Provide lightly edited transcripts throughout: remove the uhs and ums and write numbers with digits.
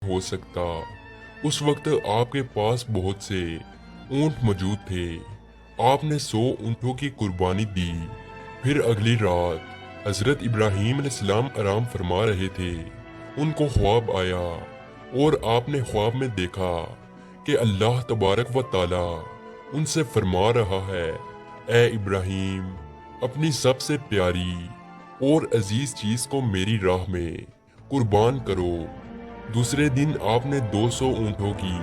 हो सकता। उस वक्त आपके पास बहुत से ऊंट मौजूद थे। आपने 100 ऊंटों की कुर्बानी दी। फिर अगली रात हजरत इब्राहीम अलैहिस्सलाम आराम फरमा रहे थे। उनको ख्वाब आया और आपने ख्वाब में देखा कि अल्लाह तबारक व ताला उनसे फरमा रहा है, ए इब्राहीम, अपनी सबसे प्यारी और अजीज चीज को मेरी राह में कुर्बान करो। दूसरे दिन आपने 200 ऊंटों की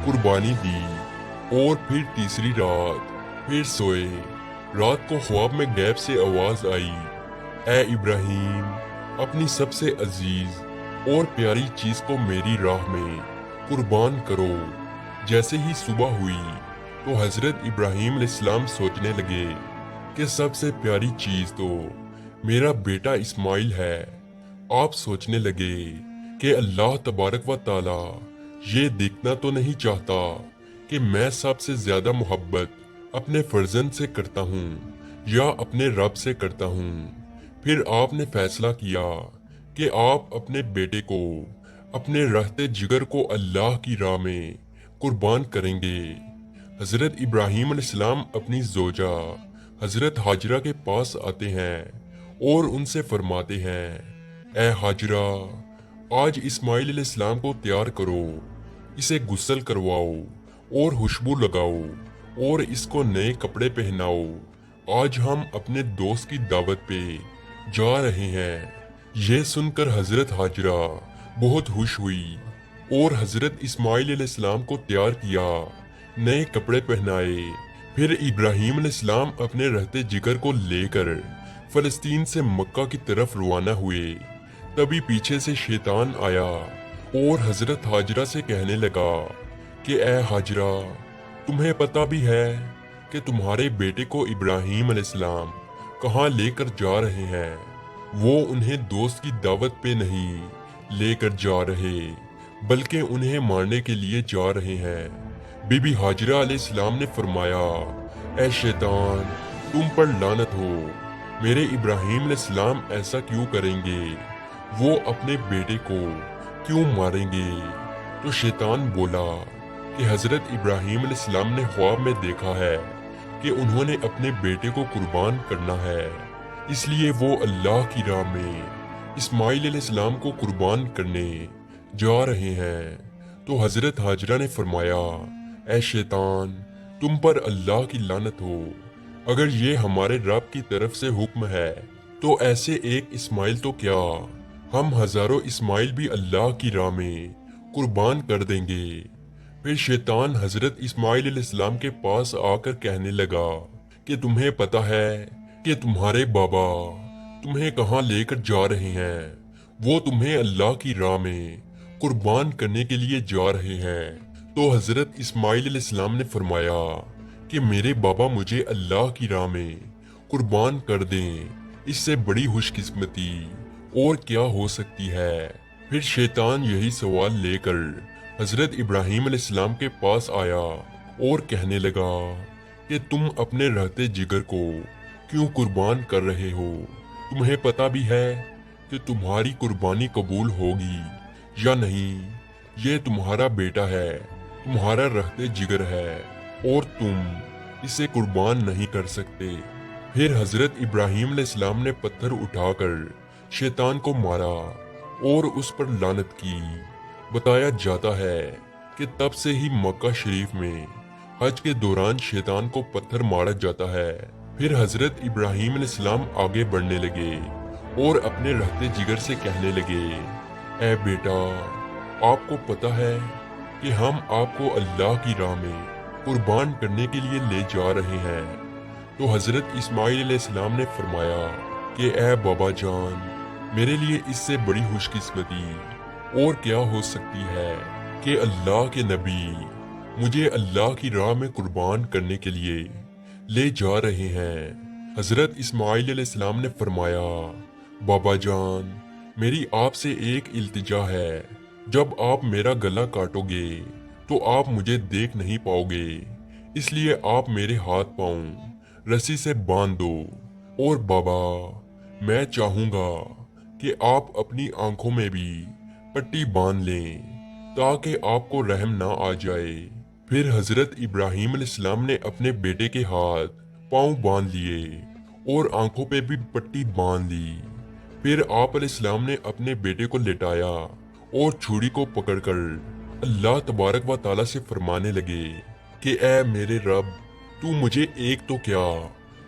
कुर्बानी दी और फिर तीसरी रात फिर सोए। रात को ख्वाब में गैब से आवाज आई, ए इब्राहीम, अपनी सबसे अजीज और प्यारी चीज को मेरी राह में कुर्बान करो। जैसे ही सुबह हुई तो हजरत इब्राहीम अलैहिस्सलाम सोचने लगे कि सबसे प्यारी चीज तो मेरा बेटा इस्माइल है। आप सोचने लगे कि अल्लाह तबारक व ताला ये देखना तो नहीं चाहता कि मैं सबसे ज्यादा मोहब्बत अपने फर्जंद से करता हूँ या अपने रब से करता हूँ। फिर आपने फैसला किया कि आप अपने बेटे को, अपने रहते जिगर को अल्लाह की राह में कुर्बान करेंगे। हजरत इब्राहीम अलैहिस्सलाम अपनी जोजा हजरत हाजरा के पास आते हैं और उनसे फरमाते हैं, ए हाजरा, आज इस्माइल अलैहिस्सलाम को तैयार करो, इसे गुस्ल करवाओ और खुशबू लगाओ और इसको नए कपड़े पहनाओ। आज हम अपने दोस्त की दावत पे जा रहे हैं। यह सुनकर हजरत हाजरा बहुत खुश हुई और हजरत इस्माइल अलैहिस्सलाम को तैयार किया, नए कपड़े पहनाए। फिर इब्राहीम अलैहिस्सलाम अपने रहते जिगर को लेकर फलस्तीन से मक्का की तरफ रवाना हुए। तभी पीछे से शैतान आया और हजरत हाजरा से कहने लगा कि ए हाजरा, तुम्हें पता भी है कि तुम्हारे बेटे को इब्राहीम अलैहिस्सलाम कहाँ लेकर जा रहे हैं। वो उन्हें दोस्त की दावत पे नहीं लेकर जा रहे, बल्कि उन्हें मारने के लिए जा रहे हैं। बीबी हाजरा अलैहिस्सलाम ने फरमाया, ए शैतान, तुम पर लानत हो, मेरे इब्राहीम अलैहिस्सलाम ऐसा क्यों करेंगे? वो अपने बेटे को क्यों मारेंगे? तो शैतान बोला कि हजरत इब्राहीम अलैहिस्सलाम ने ख्वाब में देखा है कि उन्होंने अपने बेटे को कुर्बान करना है, इसलिए वो अल्लाह की राह में इस्माइल अलैहिस्सलाम को कुर्बान करने जा रहे हैं। तो हजरत हाजरा ने फरमाया, ए शैतान, तुम पर अल्लाह की लानत हो, अगर ये हमारे रब की तरफ से हुक्म है तो ऐसे एक इस्माइल तो क्या, हम हजारों इस्माइल भी अल्लाह की राह में कुर्बान कर देंगे। फिर शैतान हजरत इस्माइल अलैहिस्सलाम के पास आकर कहने लगा कि तुम्हें पता है कि तुम्हारे बाबा तुम्हें कहाँ लेकर जा रहे हैं? वो तुम्हें अल्लाह की राह में कुर्बान करने के लिए जा रहे हैं। तो हजरत इस्माइल अलैहिस्सलाम ने फरमाया कि मेरे बाबा मुझे अल्लाह की राह में कुर्बान कर दें, इससे बड़ी खुशकिस्मती और क्या हो सकती है। फिर शैतान यही सवाल लेकर हजरत इब्राहीम अलैहिस्सलाम के पास आया और कहने लगा कि तुम अपने रहते जिगर को क्यों कुर्बान कर रहे हो? तुम्हें पता भी है कि तुम्हारी कुर्बानी कबूल होगी या नहीं? ये तुम्हारा बेटा है, तुम्हारा रहते जिगर है और तुम इसे कुर्बान नहीं कर सकते। फिर हजरत इब्राहीम अलैहिस्सलाम ने पत्थर उठाकर शैतान को मारा और उस पर लानत की। बताया जाता है कि तब से ही मक्का शरीफ में हज के दौरान शैतान को पत्थर मारा जाता है। फिर हजरत इब्राहीम अलैहिस्सलाम आगे बढ़ने लगे और अपने रहते जिगर से कहने लगे, ए बेटा, आपको पता है कि हम आपको अल्लाह की राह में कुर्बान करने के लिए ले जा रहे हैं। तो हजरत इस्माइल अलैहिस्सलाम ने फरमाया कि ए बाबा जान, मेरे लिए इससे बड़ी खुशकिस्मती और क्या हो सकती है कि अल्लाह के नबी मुझे अल्लाह की राह में कुर्बान करने के लिए ले जा रहे हैं। हजरत इस्माइल अलैहिस्सलाम ने फरमाया, बाबा जान, मेरी आपसे एक इल्तिजा है, जब आप मेरा गला काटोगे तो आप मुझे देख नहीं पाओगे, इसलिए आप मेरे हाथ पांव रस्सी से बांध दो। और बाबा, मैं चाहूंगा कि आप अपनी आंखों में भी पट्टी बांध लें, ताकि आपको रहम ना आ जाए। फिर हजरत इब्राहीम अलैहिस्सलाम ने अपने बेटे के हाथ पांव बांध लिए और आंखों पे भी पट्टी बांध ली। फिर आप अलैहिस्सलाम ने अपने बेटे को लेटाया और छुरी को पकड़कर अल्लाह तबारक व ताला से फरमाने लगे कि ऐ मेरे रब, तू मुझे एक तो क्या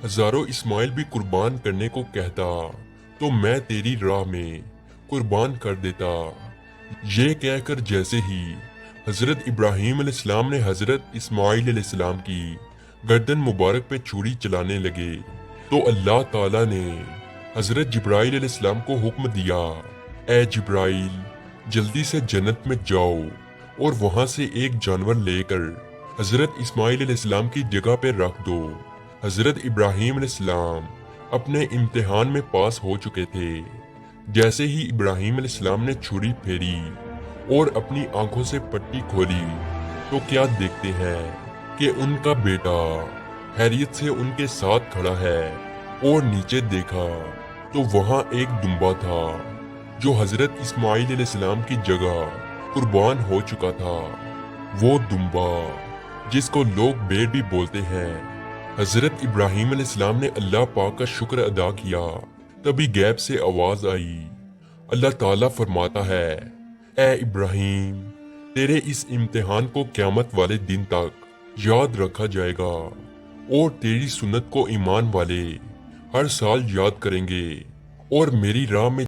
हजारों इस्माइल भी कुर्बान करने को कहता तो मैं तेरी राह में कुर्बान कर देता। ये कहकर जैसे ही हजरत इब्राहीम अलैहिस्सलाम ने हजरत इस्माइल अलैहिस्सलाम की गर्दन मुबारक पे छुरी चलाने लगे तो अल्लाह ताला ने हजरत जिब्राइल अलैहिस्सलाम को हुक्म दिया, ए जिब्राइल, जल्दी से जन्नत में जाओ और वहां से एक जानवर लेकर हजरत इस्माइल अलैहिस्सलाम की जगह पे रख दो। हजरत इब्राहीम अलैहिस्सलाम अपने इम्तिहान में पास हो चुके थे। जैसे ही इब्राहीम अलैहिस्सलाम ने छुरी फेरी और अपनी आंखों से पट्टी खोली तो क्या देखते हैं कि उनका बेटा हैरियत से उनके साथ खड़ा है और नीचे देखा तो वहां एक दुम्बा था जो हजरत इस्माइल अलैहिस्सलाम की जगह कुर्बान हो चुका था। वो दुम्बा जिसको लोग बेर भी बोलते हैं। हजरत इब्राहीम अलैहिस्सलाम ने अल्लाह पाक का शुक्र अदा किया। तभी गैब से आवाज आई। अल्लाह ताला फरमाता है, ए इब्राहीम, तेरे इस इम्तिहान को क़यामत वाले दिन तक याद रखा जाएगा और तेरी सुन्नत को ईमान वाले हर साल याद करेंगे और मेरी राह में